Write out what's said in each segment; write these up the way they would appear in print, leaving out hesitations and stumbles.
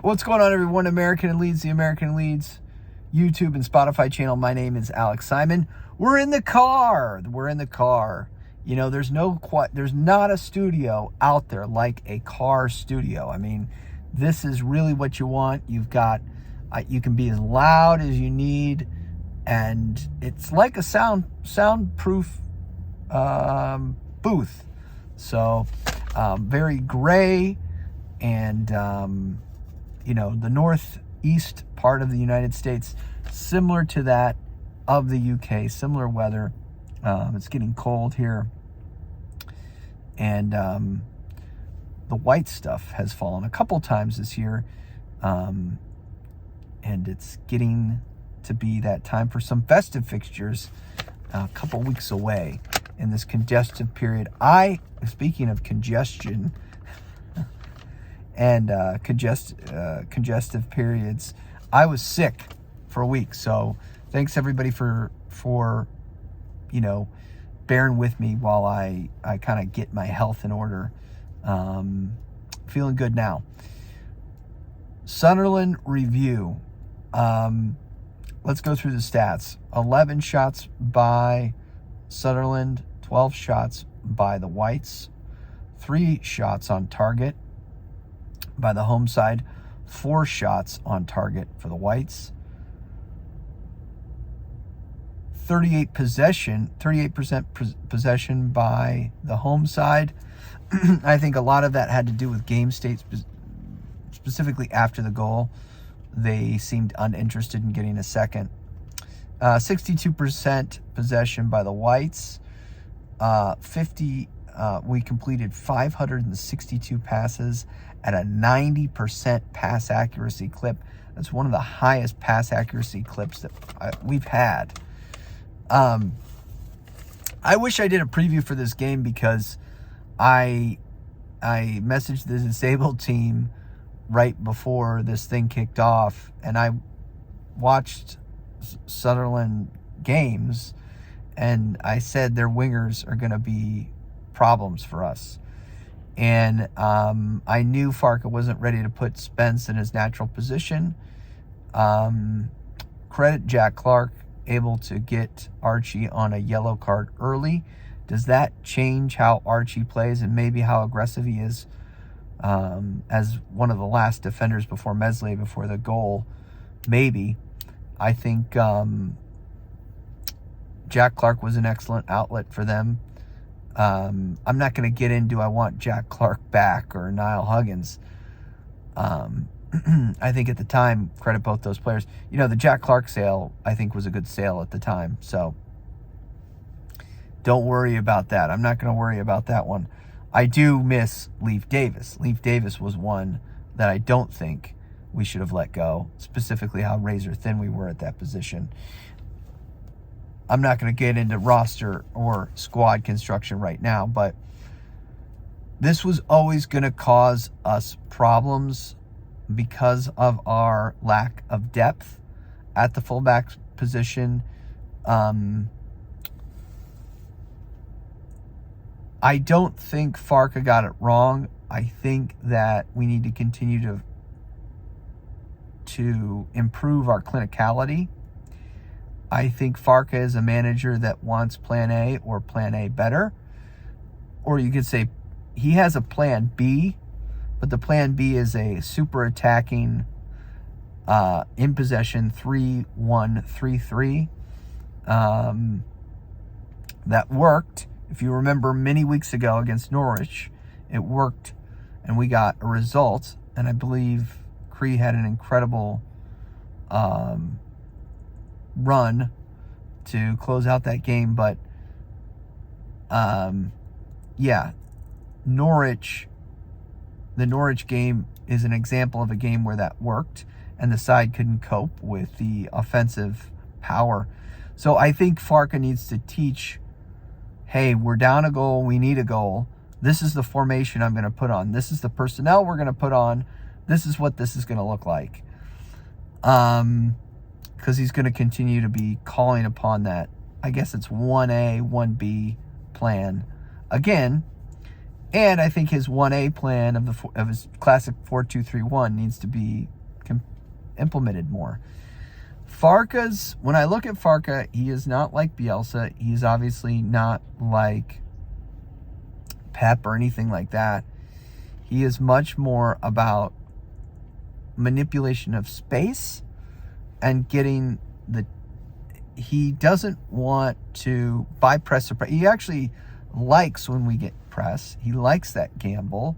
What's going on, everyone? American and Leeds, the American Leeds YouTube and Spotify channel. My name is Alex Simon. We're in the car. You know, there's not a studio out there like a car studio. I mean, this is really what you want. You've got, you can be as loud as you need, and it's like a soundproof booth. So, very gray, and you know, the northeast part of the United States, similar to that of the UK, similar weather. It's getting cold here, and the white stuff has fallen a couple times this year, and it's getting to be that time for some festive fixtures a couple weeks away in this congestive period. Speaking of congestion and congestive periods, I was sick for a week. So thanks everybody for you know, bearing with me while I kind of get my health in order. Feeling good now. Sunderland review. Let's go through the stats. 11 shots by Sunderland, 12 shots by the Whites, 3 shots on target by the home side, 4 shots on target for the Whites, 38% possession by the home side. I think a lot of that had to do with game state, specifically after the goal. They seemed uninterested in getting a second. 62% possession by the Whites. We completed 562 passes at a 90% pass accuracy clip. That's one of the highest pass accuracy clips that we've had. I wish I did a preview for this game, because I messaged the disabled team right before this thing kicked off, and I watched Sunderland games, and I said their wingers are going to be problems for us. And I knew Farke wasn't ready to put Spence in his natural position. Credit Jack Clark, able to get Archie on a yellow card early. Does that change how Archie plays and maybe how aggressive he is as one of the last defenders before Mesley, before the goal? Maybe. I think Jack Clark was an excellent outlet for them. I'm not going to get into I want Jack Clark back or Niall Huggins. I think at the time, credit both those players. You know, the Jack Clark sale, I think, was a good sale at the time. So don't worry about that. I'm not going to worry about that one. I do miss Leif Davis. Leif Davis was one that I don't think we should have let go, specifically how razor thin we were at that position. I'm not going to get into roster or squad construction right now, but this was always going to cause us problems because of our lack of depth at the fullback position. I don't think Farke got it wrong. I think that we need to continue to improve our clinicality. I think Farke is a manager that wants plan A or plan A better. Or you could say he has a plan B, but the plan B is a super attacking, in possession 3-1-3-3. That worked. If you remember many weeks ago against Norwich, it worked and we got a result. And I believe Cree had an incredible run to close out that game. But yeah, the Norwich game is an example of a game where that worked and the side couldn't cope with the offensive power. So I think Farke needs to teach, hey, we're down a goal, we need a goal. This is the formation I'm going to put on. This is the personnel we're going to put on. This is what this is going to look like. Because he's going to continue to be calling upon that. I guess it's 1A, 1B plan. Again, And I think his 1A plan of his classic 4-2-3-1 needs to be implemented more. When I look at Farka, he is not like Bielsa. He's obviously not like Pep or anything like that. He is much more about manipulation of space and getting he doesn't want to buy press. He actually likes when we get press. He likes that gamble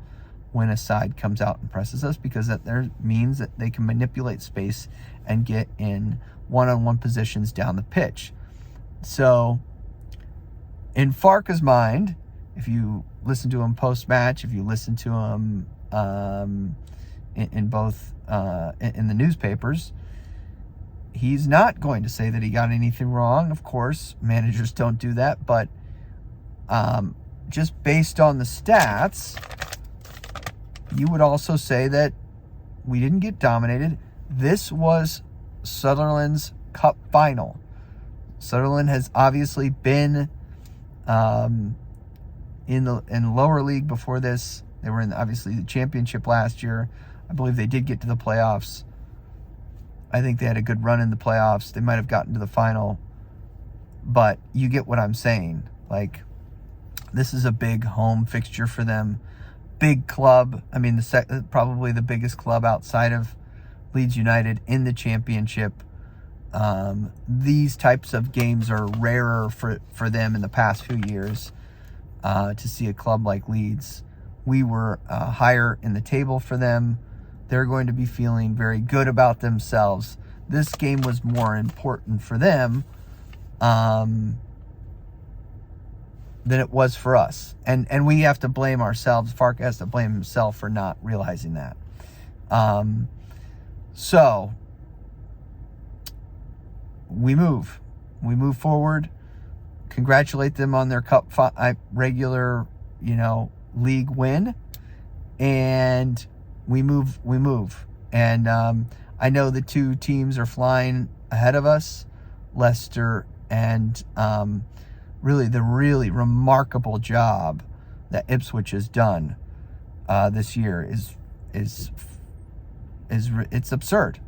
when a side comes out and presses us, because that there means that they can manipulate space and get in one-on-one positions down the pitch. So in Farka's mind, if you listen to him post-match, if you listen to him in both in the newspapers, he's not going to say that he got anything wrong. Of course, managers don't do that, but just based on the stats, you would also say that we didn't get dominated. This was Sunderland's cup final. Sunderland has obviously been in lower league before this. They were in obviously the championship last year. I believe they did get to the playoffs. I think they had a good run in the playoffs. They might have gotten to the final, but you get what I'm saying. Like, this is a big home fixture for them. Big club. I mean, probably the biggest club outside of Leeds United in the championship. These types of games are rarer for them in the past few years. To see a club like Leeds, we were higher in the table for them. They're going to be feeling very good about themselves. This game was more important for them than it was for us. And we have to blame ourselves. Farka has to blame himself for not realizing that. So we move forward. Congratulate them on their cup regular, league win, and we move. And I know the two teams are flying ahead of us, Leicester, and really the really remarkable job that Ipswich has done this year is it's absurd.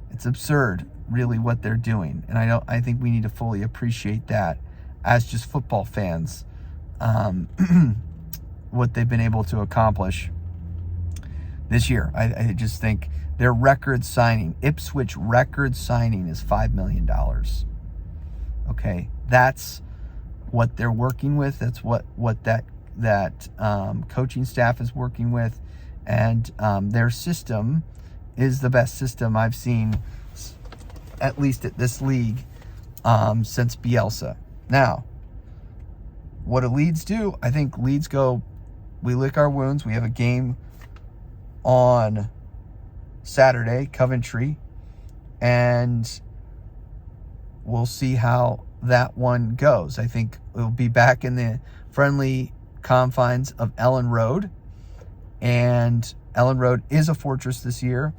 It's absurd, really, what they're doing, and I think we need to fully appreciate that as just football fans, what they've been able to accomplish this year. I just think their record signing, Ipswich record signing, is $5 million. Okay, that's what they're working with. That's what that coaching staff is working with, and their system is the best system I've seen, at least at this league, since Bielsa. Now, what do Leeds do? I think Leeds we lick our wounds. We have a game on Saturday, Coventry, and we'll see how that one goes. I think we'll be back in the friendly confines of Ellen Road, and Ellen Road is a fortress this year,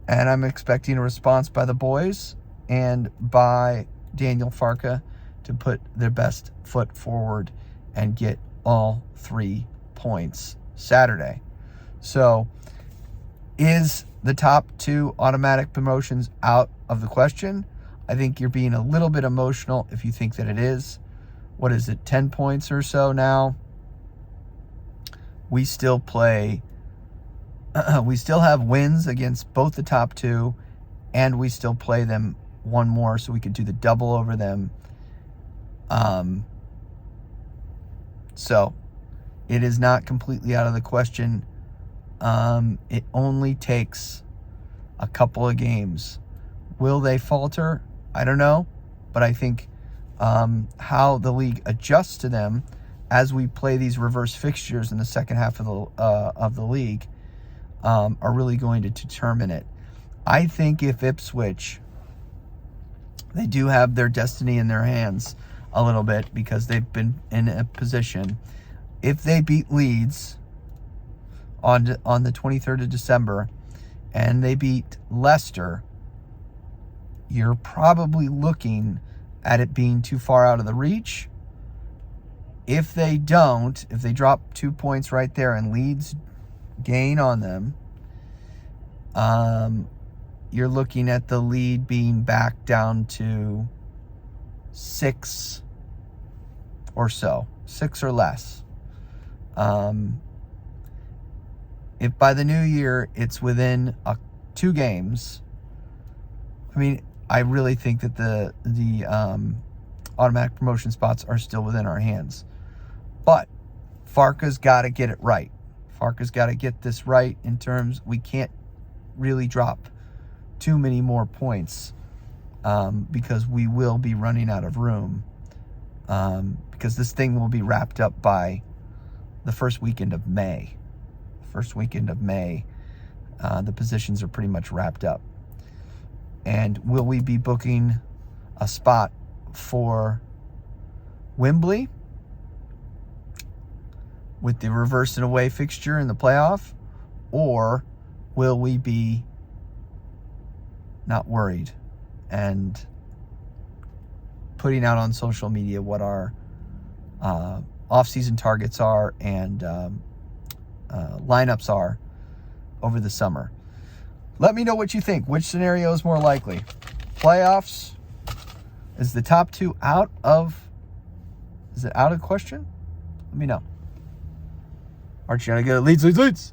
and I'm expecting a response by the boys and by Daniel Farka to put their best foot forward and get all 3 points Saturday. So, is the top 2 automatic promotions out of the question? I think you're being a little bit emotional if you think that it is. What is it, 10 points or so now? We still have wins against both the top 2, and we still play them one more, so we could do the double over them. So it is not completely out of the question. It only takes a couple of games. Will they falter? I don't know, but I think how the league adjusts to them as we play these reverse fixtures in the second half of the league are really going to determine it. I think if Ipswich, they do have their destiny in their hands a little bit, because they've been in a position. If they beat Leeds on the 23rd of December and they beat Leicester, you're probably looking at it being too far out of the reach. If they don't, if they drop 2 points right there and Leeds gain on them, you're looking at the lead being back down to 6 or so, 6 or less. If by the new year it's within 2 games, I mean, I really think that the automatic promotion spots are still within our hands. But Farka's got to get it right. Farka's got to get this right in terms, we can't really drop too many more points because we will be running out of room because this thing will be wrapped up by the first weekend of May. The positions are pretty much wrapped up. And will we be booking a spot for Wembley with the reverse and away fixture in the playoff? Or will we be not worried and putting out on social media what our off-season targets are and lineups are over the summer? Let me know what you think. Which scenario is more likely? Playoffs? Is the top 2 out of question? Let me know. Archie, gotta go. Leeds.